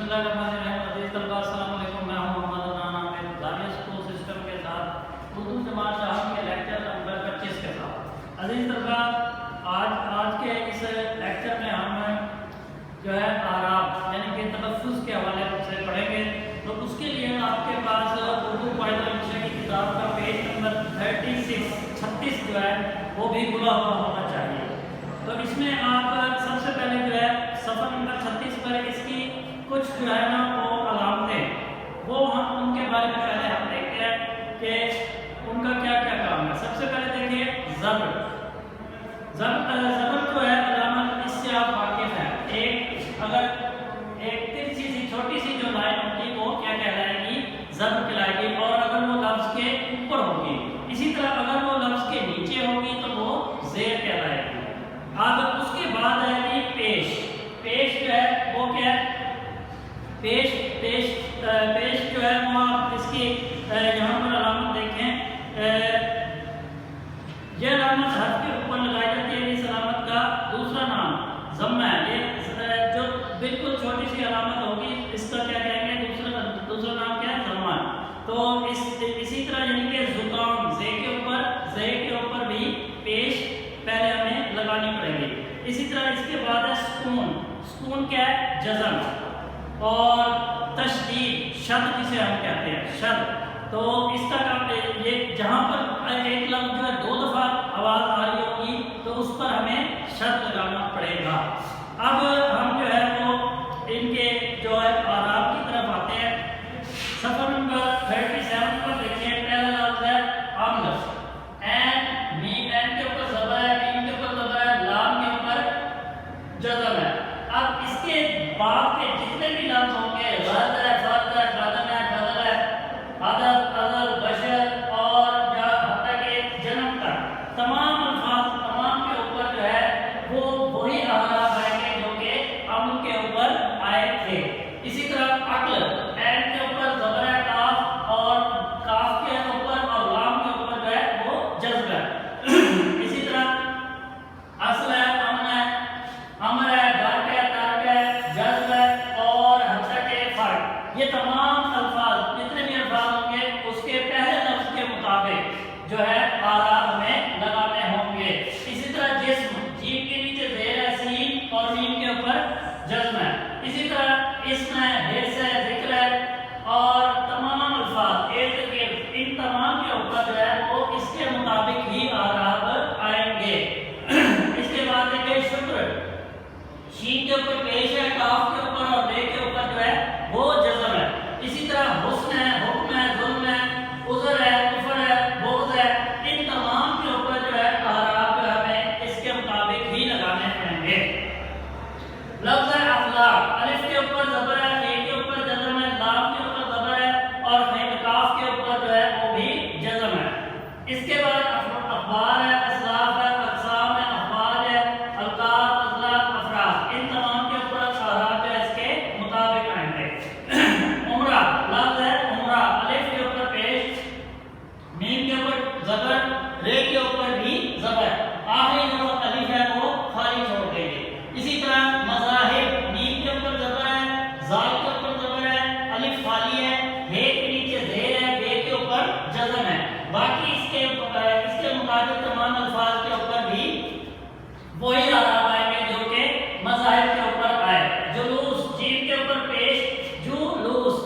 बिस्मिल्लाहिर्रहमानिर्रहीम। अज़ीज़ तलबा अस्सलाम वालेकुम। मैं हूं मोहम्मद अदनान आमिर, जामिया स्कूल सिस्टम के साथ उर्दू जमात शाह के लेक्चर नंबर 25 के साथ। अज़ीज़ तलबा, आज के इस लेक्चर में हम जो है आराब यानी कि तलफ़्फ़ुज़ के हवाले से पढ़ेंगे। तो उसके लिए आपके पास उर्दू कायदा विषय की किताब का पेज नंबर 36 जो है वो भी खुला हुआ होना चाहिए। तो इसमें आप सबसे पहले जो है सफ़र नंबर 36 पर इसकी कुछ जो है ना वो अलामतें, वो हम उनके बारे में पहले हम देखते हैं कि उनका क्या क्या काम है। सबसे पहले देखिए ज़बर जो है अलामत, इससे आप वाकिफ हैं। अगर एक तिरछी सी छोटी सी जो लाइन होगी वो क्या कहलाएगी? ज़बर कहलाएगी। और अगर वो लफ्ज़ के ऊपर होगी, इसी तरह अगर वो लफ्ज़ के नीचे होगी तो वो ज़ेर कहलाएगी। अब उसके बाद आएगी पेश जो है वो क्या है? पेश जो है वो आप इसकी यहाँ पर अलामत देखें। यह अलामत हर्फ के ऊपर लगाई जाती है। इस अलामत का दूसरा नाम ज़म्मा है। ये जो बिल्कुल छोटी सी अलामत होगी इसका क्या कहेंगे? दूसरा नाम क्या है? ज़म्मा। तो इसी तरह यानी कि ज़ुकाम, ज़े के ऊपर भी पेश पहले हमें लगानी पड़ेगी। इसी तरह इसके बाद है सुकून क्या है? जज़म। और तशदीद, शद जिसे हम कहते हैं शद। तो इसका काम ये जहाँ पर एक लफ्ज़ जो है 2 दफ़ा आवाज़ आ रही होगी तो उस पर हमें शद लगाना पड़ेगा। अब हम जो है वो इनके जो है आराब की तरफ आते हैं। सफ़र नंबर 37 पर देखिए, पहला लफ्ज़ है अम्ल। एन के ऊपर ज़बर है, मीम के ऊपर ज़बर है, लाम के ऊपर जज़म है। अब इसके बाद के जितने भी लफ्ज़ होंगे, गद है, फर्द है, कदम है, कदर है, अदब, अज़ल, बशर और हत्ता के जन्म तक तमाम अल्फाज के ऊपर जो है वो वही आराब आएंगे जो कि अम्ल के ऊपर आए थे। इसी तरह अक्ल, एन के ऊपर ज़बर है, काफ और काफ के ऊपर और लाम के ऊपर जो है वो जज़्ब है। इसी तरह असल है, अमर है, बर्क है, तर्क है, जज़्ब है और हत्ता के फर्क। ये तमाम अल्फाज जितने भी अल्फाज होंगे उसके पहले लफ्ज़ के मुताबिक जो है आराब हमें लगाने होंगे। इसी तरह जिस्म, जीम के नीचे ज़ेर है, सीन और मीम के ऊपर जज़्म है। इसी तरह इस्म है, हिर्स है, ज़िक्र है और तमाम अल्फाज इर्द-गिर्द, इन तमाम के ऊपर जो है वो इसके मुताबिक ही आराब आएंगे। इसके बाद देखिए शुक्र, शीन के ऊपर पेश है, काफ के ऊपर और बे के ऊपर जो है वो जज़म है। इसी तरह हुस्न है, हुक्म है, जुल्म है, उज़र है, कुफ्र है, बुग़्ज़ है, इन तमाम के ऊपर जो है आराब हमें इसके मुताबिक ही लगाने पड़ेंगे। लफ्ज़ है अखलाक, अलिफ के ऊपर ज़बर है, खे के ऊपर जज़म है, लाम के ऊपर ज़बर है और काफ के ऊपर जो है वो भी जज़म है। इसके बाद अखबार है, असलाफ है, अक़साम है, अखबार है, अलक़ाब, अज़लाफ, अफ़राद, इन तमाम के ऊपर आराब जो है इसके मुताबिक आएंगे। उम्रा, लफ्ज़ है उम्रा, अलिफ के ऊपर पेश, मीम के ऊपर ज़बर, रे के ऊपर भी ज़बर, आखिरी जो अलिफ है वो खाली छोड़ देंगे। इसी तरह मज़ाहिब, मीम के ऊपर ज़बर है, ज़ाल के ऊपर ज़बर है, अलिफ खाली है, हे के नीचे ज़ेर है, बे के ऊपर जज़म है। बाकी इसके मुताबिक तमाम अल्फाज के ऊपर भी वही आराब आएंगे जो कि मज़ाहिब के ऊपर आए। जुलूस, जीम के ऊपर पेश, जुलूस,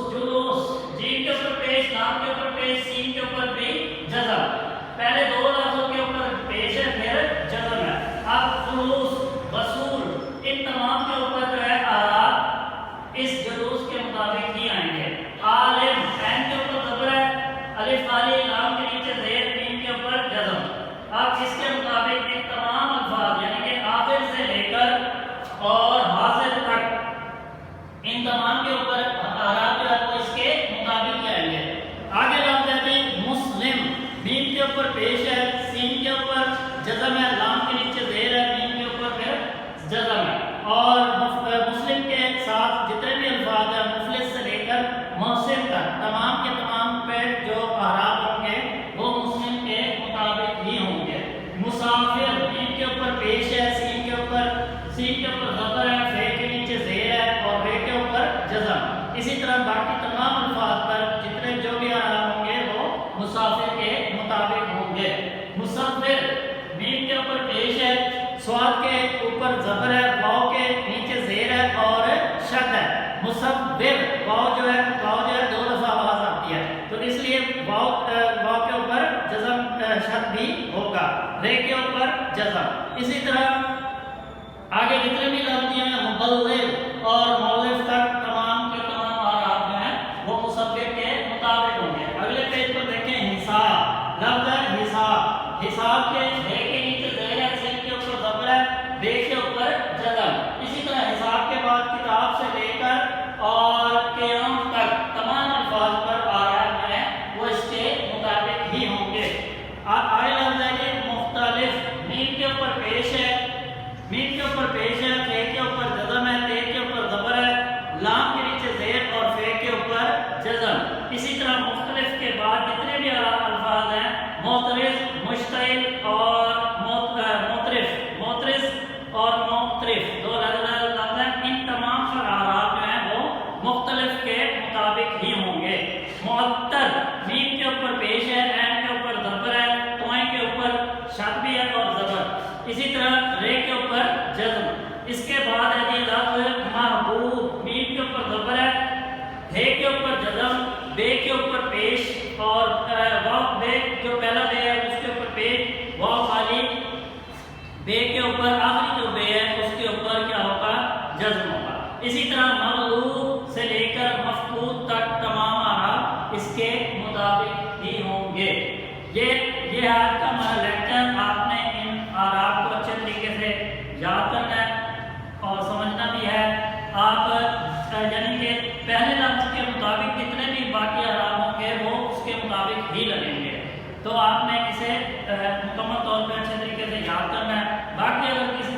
जीम के ऊपर पेश, लाम के ऊपर पेश, सीन के ऊपर भी जज़म। पहले 2 लफ्ज़ों के ऊपर पेश है, फिर जज़म है। अब जुलूस, वसूल, इन तमाम के ऊपर जो है आराब इस जुलूस के मुताबिक ही आएंगे। आलिम, ऐन के ऊपर ज़बर है, अलिफ खाली, लाम के नीचे ज़ेर, मीम के ऊपर जज़म। अब इसके मुताबिक इन तमाम अल्फाज यानी कि आखिर से लेकर और हासिल तक इन तमाम के ऊपर आराब जो है वो इसके मुताबिक ही आएंगे। आगे लफ्ज़ है मुस्लिम, मीम के ऊपर पेश है, सीन के ऊपर जज़म है, लाम के नीचे ज़ेर है, मीम के ऊपर फिर जज़म है। और मुस्लिम के साथ जितने भी अल्फाज हैं मुफलिस से लेकर मोहसिन तक तमाम के तमाम पे जो आराब होंगे वो मुस्लिम के मुताबिक ही होंगे। मुसाफिर, मीम के ऊपर पेश है, सीन के ऊपर ज़बर है, फे के नीचे ज़ेर है और रे के ऊपर जज़म। اسی طرح باقی تمام الفاظ پر جتنے جو بھی اعراب ہوں گے وہ مسافر کے مطابق ہوں گے. مسافر میم کے اوپر پیش ہے، سواد کے اوپر زبر ہے، واو کے نیچے زیر ہے اور شد ہے. مسافر واو جو ہے دو دفعہ آواز آتی ہے تو اس لیے واو کے اوپر جزم شد بھی ہوگا، رے کے اوپر جزم. اسی طرح آگے جتنے بھی لفظ ہیں مبلغ اور مولف تک تمام کے تمام اعراب جو ہیں وہ مسبب کے مطابق ہوں گے. اگلے پیج پر دیکھیں حساب. لفظ ہے حساب. حساب کے ہے کے نیچے زیر ہے، سین کے اوپر زبر ہے، بے کے اوپر جزم. اسی طرح حساب کے بعد کتاب سے لے کر اور قیام تک تمام الفاظ پر اعراب جو ہیں وہ اس کے مطابق ہی ہوں گے. آگے لفظ ہے کہ مختلف. میم کے اوپر پیش ہے، میم کے اوپر پیش ہے، فے کے اوپر جزم ہے، تے کے اوپر زبر ہے، لام کے نیچے زیر اور فے کے اوپر جزم. اسی طرح مختلف کے بعد جتنے بھی الفاظ ہیں معترف، مشتعل اور موترف اور موترف دو لفظ ہیں. ان تمام پر اعراب جو ہیں وہ مختلف کے مطابق ہی ہوں گے. معطر میم کے اوپر پیش ہے، عین کے اوپر زبر ہے، توئیں کے اوپر شد بھی ہے اور زبر. اسی طرح رے کے اوپر جزم. اس کے بعد ہے یہ لفظ محبوب. میم کے اوپر زبر ہے، ہے کے اوپر جزم، بے کے اوپر پیش اور واو بے جو پہلا بے ہے اس کے اوپر پیش، واو خالی، بے کے اوپر آخری جو بے ہے اس کے اوپر کیا ہوگا؟ جزم ہوگا. اسی طرح مغلوب سے لے کر مفقود تک تمام اعراب اس کے مطابق ہی ہوں گے. یہ آج کا ہمارا لیکچر. آپ نے ان اعراب کو اچھے طریقے سے یاد کرنا ہے اور سمجھنا بھی ہے. آپ یعنی کہ پہلے لفظ کے مطابق جتنے بھی باقی اعراب ہوں گے وہ اس کے مطابق ہی لگیں گے. تو آپ نے اسے مکمل طور پہ اچھے طریقے سے یاد کرنا ہے. باقی اگر کسی